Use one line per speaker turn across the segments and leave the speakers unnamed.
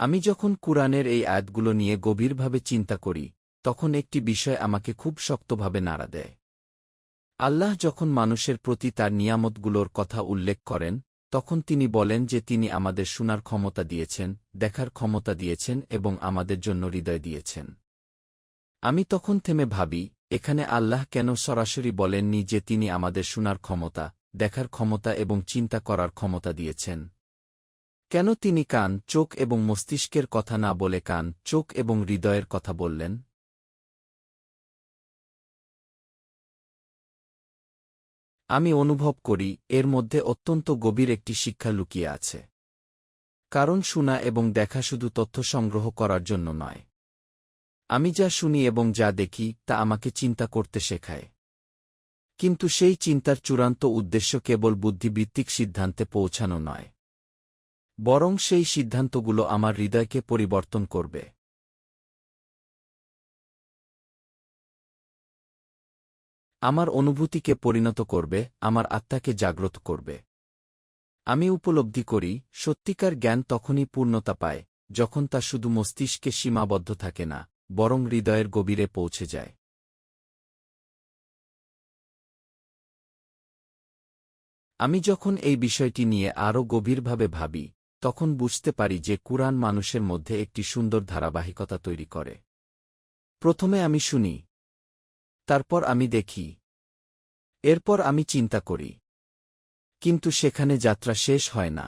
আমি যখন কুরআনের এই আয়াতগুলো নিয়ে গভীরভাবে চিন্তা করি, তখন একটি বিষয় আমাকে খুব শক্তভাবে নাড়া দেয়। আল্লাহ যখন মানুষের প্রতি তার নিয়ামতগুলোর কথা উল্লেখ করেন, তখন তিনি বলেন যে তিনি আমাদের শোনার ক্ষমতা দিয়েছেন, দেখার ক্ষমতা দিয়েছেন এবং আমাদের জন্য হৃদয় দিয়েছেন। আমি তখন থেমে ভাবি, এখানে আল্লাহ কেন সরাসরি বলেননি যে তিনি আমাদের শোনার ক্ষমতা, দেখার ক্ষমতা এবং চিন্তা করার ক্ষমতা দিয়েছেন? কেন তিনি কান, চোখ এবং মস্তিষ্কের কথা না বলে কান, চোখ এবং হৃদয়ের কথা বললেন? আমি অনুভব করি, এর মধ্যে অত্যন্ত গভীর একটি শিক্ষা লুকিয়ে আছে। কারণ শোনা এবং দেখা শুধু তথ্য সংগ্রহ করার জন্য নয়। আমি যা শুনি এবং যা দেখি তা আমাকে চিন্তা করতে শেখায়। কিন্তু সেই চিন্তার চূড়ান্ত উদ্দেশ্য কেবল বুদ্ধিবৃত্তিক সিদ্ধান্তে পৌঁছানো নয়, বরং সেই সিদ্ধান্তগুলো আমার হৃদয়কে পরিবর্তন করবে। আমার অনুভূতিকে পরিণত করবে, আমার আত্মাকে জাগ্রত করবে। আমি উপলব্ধি করি, সত্যিকার জ্ঞান তখনই পূর্ণতা পায়, যখন তা শুধু মস্তিষ্কে সীমাবদ্ধ থাকে না, বরং হৃদয়ের গভীরে পৌঁছে যায়। আমি যখন এই বিষয়টি নিয়ে আরও গভীরভাবে ভাবি, তখন বুঝতে পারি যে কুরআন মানুষের মধ্যে একটি সুন্দর ধারাবাহিকতা তৈরি করে। প্রথমে আমি শুনি, তারপর আমি দেখি, এরপর আমি চিন্তা করি। কিন্তু সেখানে যাত্রা শেষ হয় না।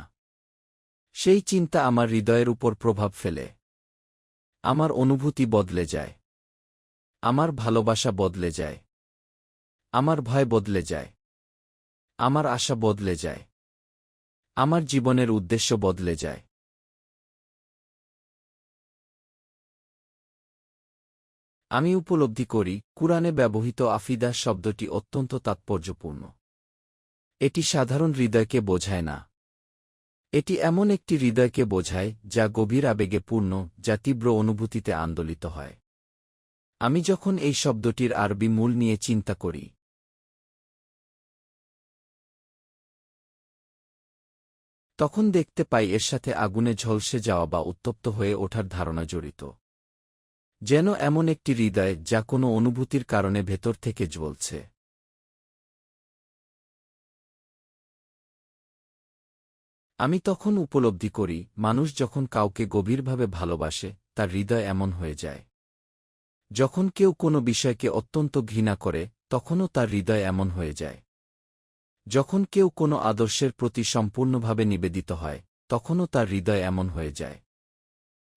সেই চিন্তা আমার হৃদয়ের উপর প্রভাব ফেলে। আমার অনুভূতি বদলে যায়। আমার ভালোবাসা বদলে যায়। আমার ভয় বদলে যায়। আমার আশা বদলে যায়। আমার জীবনের উদ্দেশ্য বদলে যায়। আমি উপলব্ধি করি, কুরআনে ব্যবহৃত আফিদা শব্দটি অত্যন্ত তাৎপর্যপূর্ণ। এটি সাধারণ হৃদয়কে বোঝায় না। এটি এমন একটি হৃদয়কে বোঝায়, যা গভীর আবেগে পূর্ণ, যা তীব্র অনুভূতিতে আন্দোলিত হয়। আমি যখন এই শব্দটির আরবি মূল নিয়ে চিন্তা করি, তখন দেখতে পাই এর সাথে আগুনে ঝলসে যাওয়া বা উত্তপ্ত হয়ে ওঠার ধারণা জড়িত। যেন এমন একটি হৃদয় যা কোনো অনুভূতির কারণে ভেতর থেকে জ্বলছে। আমি তখন উপলব্ধি করি, মানুষ যখন কাউকে গভীরভাবে ভালোবাসে, তার হৃদয় এমন হয়ে যায়। যখন কেউ কোনো বিষয়কে অত্যন্ত ঘৃণা করে, তখনও তার হৃদয় এমন হয়ে যায়। যখন কেউ কোনো আদর্শের প্রতি সম্পূর্ণভাবে নিবেদিত হয়, তখনও তার হৃদয় এমন হয়ে যায়।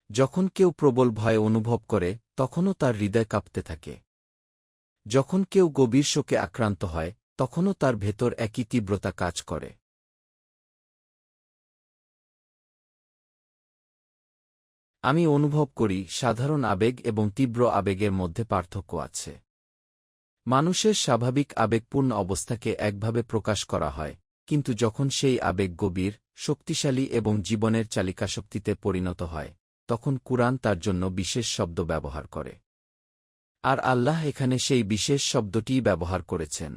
যখন কেউ প্রবল ভয় অনুভব করে, তখনও তার হৃদয় কাঁপতে থাকে। যখন কেউ গভীর শোকে আক্রান্ত হয়, তখনও তার ভেতর একই তীব্রতা কাজ করে। আমি অনুভব করি, সাধারণ আবেগ এবং তীব্র আবেগের মধ্যে পার্থক্য আছে। মানুষের স্বাভাবিক আবেগপূর্ণ অবস্থাকে একভাবে প্রকাশ করা হয়, কিন্তু যখন সেই আবেগ গভীর, শক্তিশালী এবং জীবনের চালিকাশক্তিতে পরিণত হয়, তখন কুরআন তার জন্য বিশেষ শব্দ ব্যবহার করে। আর আল্লাহ এখানে সেই বিশেষ শব্দটিই ব্যবহার করেছেন।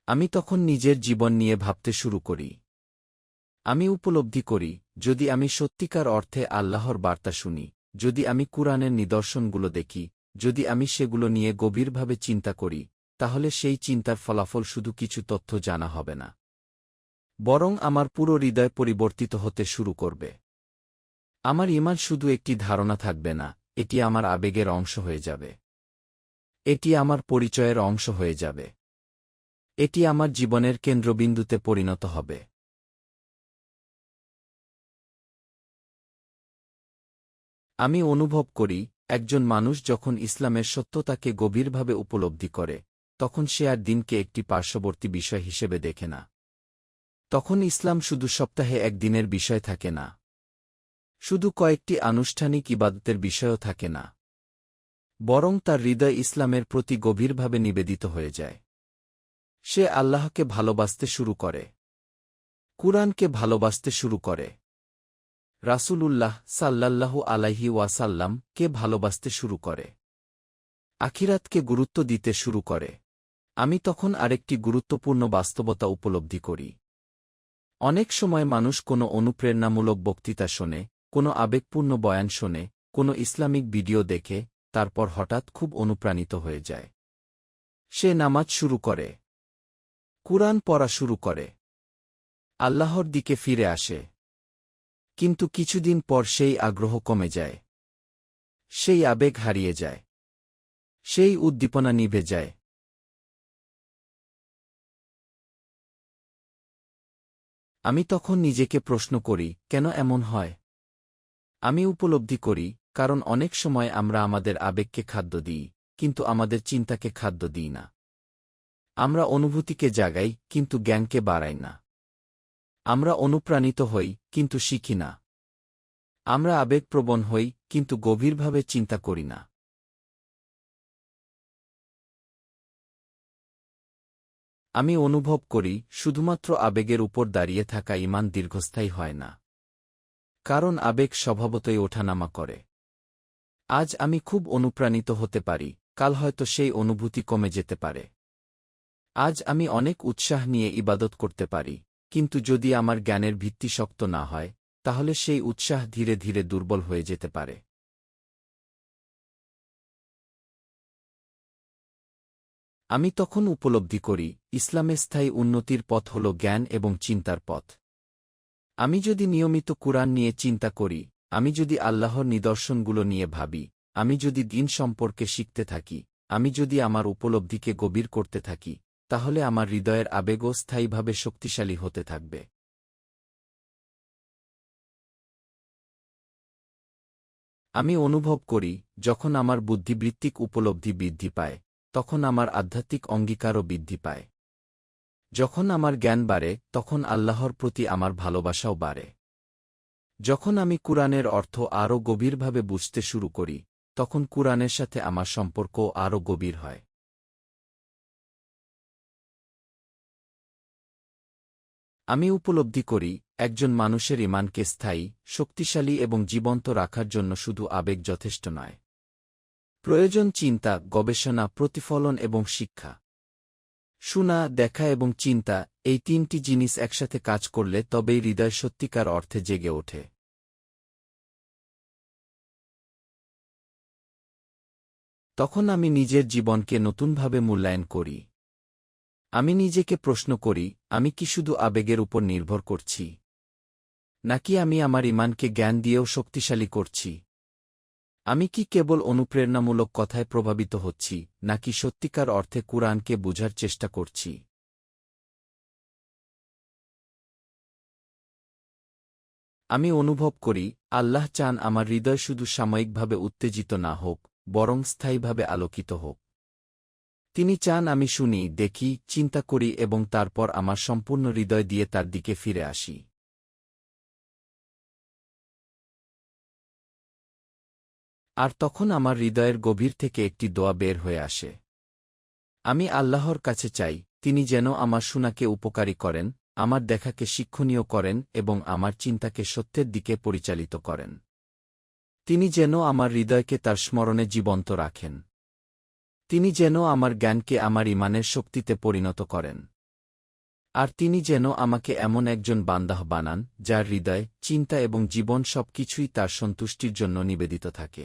আমি তখন নিজের জীবন নিয়ে ভাবতে শুরু করি। আমি উপলব্ধি করি, যদি আমি সত্যিকার অর্থে আল্লাহর বার্তা শুনি, যদি আমি কুরআনের নিদর্শনগুলো দেখি, যদি আমি সেগুলো নিয়ে গভীরভাবে চিন্তা করি, তাহলে সেই চিন্তার ফলাফল শুধু কিছু তথ্য জানা হবে না, বরং আমার পুরো হৃদয় পরিবর্তিত হতে শুরু করবে। আমার ঈমান শুধু একটি ধারণা থাকবে না, এটি আমার আবেগের অংশ হয়ে যাবে। এটি আমার পরিচয়ের অংশ হয়ে যাবে। এটি আমার জীবনের কেন্দ্রবিন্দুতে পরিণত হবে। আমি অনুভব করি, একজন মানুষ যখন ইসলামের সত্যতাকে গভীরভাবে উপলব্ধি করে, তখন সে আর দিনকে একটি পার্শ্ববর্তী বিষয় হিসেবে দেখে না। তখন ইসলাম শুধু সপ্তাহে একদিনের বিষয় থাকে না। শুধু কয়েকটি আনুষ্ঠানিক ইবাদতের বিষয়ও থাকে না। বরং তার হৃদয় ইসলামের প্রতি গভীরভাবে নিবেদিত হয়ে যায়। সে আল্লাহকে ভালোবাসতে শুরু করে। কুরআনকে ভালোবাসতে শুরু করে। রাসূলুল্লাহ সাল্লাল্লাহু আলাইহি ওয়াসাল্লাম কে ভালোবাসতে শুরু করে। আখিরাতকে গুরুত্ব দিতে শুরু করে। আমি তখন আরেকটি গুরুত্বপূর্ণ বাস্তবতা উপলব্ধি করি। অনেক সময় মানুষ কোনো অনুপ্রেরণামূলক বক্তৃতা শোনে, কোনো আবেগপূর্ণ বয়ান শোনে, কোনো ইসলামিক ভিডিও দেখে, তারপর হঠাৎ খুব অনুপ্রাণিত হয়ে যায়। সে নামাজ শুরু করে, কুরআন পড়া শুরু করে, আল্লাহর দিকে ফিরে আসে। কিন্তু কিছুদিন পর সেই আগ্রহ কমে যায়, সেই আবেগ হারিয়ে যায়, সেই উদ্দীপনা নিভে যায়। আমি তখন নিজেকে প্রশ্ন করি, কেন এমন হয়? আমি উপলব্ধি করি, কারণ অনেক সময় আমরা আমাদের আবেগকে খাদ্য দিই, কিন্তু আমাদের চিন্তাকে খাদ্য দিই না। আমরা অনুভূতিকে জাগাই, কিন্তু জ্ঞানকে বাড়াই না। আমরা অনুপ্রাণিত হই, কিন্তু শিখি না। আমরা আবেগপ্রবণ হই, কিন্তু গভীরভাবে চিন্তা করি না। আমি অনুভব করি, শুধুমাত্র আবেগের উপর দাঁড়িয়ে থাকা ঈমান দীর্ঘস্থায়ী হয় না। কারণ আবেগ স্বভাবতই ওঠানামা করে। আজ আমি খুব অনুপ্রাণিত হতে পারি, কাল হয়তো সেই অনুভূতি কমে যেতে পারে। আজ আমি অনেক উৎসাহ নিয়ে ইবাদত করতে পারি, কিন্তু যদি আমার জ্ঞানের ভিত্তি শক্ত না হয়, তাহলে সেই উৎসাহ ধীরে ধীরে দুর্বল হয়ে যেতে পারে। আমি তখন উপলব্ধি করি, ইসলামে স্থায়ী উন্নতির পথ হল জ্ঞান এবং চিন্তার পথ। আমি যদি নিয়মিত কুরআন নিয়ে চিন্তা করি, আমি যদি আল্লাহর নিদর্শনগুলো নিয়ে ভাবি, আমি যদি দিন সম্পর্কে শিখতে থাকি, আমি যদি আমার উপলব্ধিকে গভীর করতে থাকি, তাহলে আমার হৃদয়ের আবেগও স্থায়ীভাবে শক্তিশালী হতে থাকবে। আমি অনুভব করি, যখন আমার বুদ্ধিবৃত্তিক উপলব্ধি বৃদ্ধি পায়, তখন আমার আধ্যাত্মিক অঙ্গীকারও বৃদ্ধি পায়। যখন আমার জ্ঞান বাড়ে, তখন আল্লাহর প্রতি আমার ভালোবাসাও বাড়ে। যখন আমি কুরআনের অর্থ আরও গভীরভাবে বুঝতে শুরু করি, তখন কুরআনের সাথে আমার সম্পর্কও আরও গভীর হয়। আমি উপলব্ধি করি, একজন মানুষের ঈমানকে স্থায়ী, শক্তিশালী এবং জীবন্ত রাখার জন্য শুধু আবেগ যথেষ্ট নয়। প্রয়োজন চিন্তা, গবেষণা, প্রতিফলন এবং শিক্ষা। শোনা, দেখা এবং চিন্তা, এই তিনটি জিনিস একসাথে কাজ করলে তবেই হৃদয় সত্যিকার অর্থে জেগে ওঠে। তখন আমি নিজের জীবনকে নতুনভাবে মূল্যায়ন করি। আমি নিজেকে প্রশ্ন করি, আমি কি শুধু আবেগের উপর নির্ভর করছি? নাকি আমি আমার ঈমানকে জ্ঞান দিয়েও শক্তিশালী করছি? আমি কি কেবল অনুপ্রেরণামূলক কথায় প্রভাবিত হচ্ছি, নাকি সত্যিকার অর্থে কুরআনকে বুঝার চেষ্টা করছি? আমি অনুভব করি, আল্লাহ চান আমার হৃদয় শুধু সাময়িকভাবে উত্তেজিত না হোক, বরং স্থায়ীভাবে আলোকিত হোক। তিনি চান আমি শুনি, দেখি, চিন্তা করি এবং তারপর আমার সম্পূর্ণ হৃদয় দিয়ে তার দিকে ফিরে আসি। আর তখন আমার হৃদয়ের গভীর থেকে একটি দোয়া বের হয়ে আসে। আমি আল্লাহর কাছে চাই, তিনি যেন আমার শোনাকে উপকারী করেন, আমার দেখাকে শিক্ষণীয় করেন এবং আমার চিন্তাকে সত্যের দিকে পরিচালিত করেন। তিনি যেন আমার হৃদয়কে তার স্মরণে জীবন্ত রাখেন। তিনি যেন আমার জ্ঞানকে আমার ঈমানের শক্তিতে পরিণত করেন। আর তিনি যেন আমাকে এমন একজন বান্দাহ বানান, যার হৃদয়, চিন্তা এবং জীবন সবকিছুই তার সন্তুষ্টির জন্য নিবেদিত থাকে।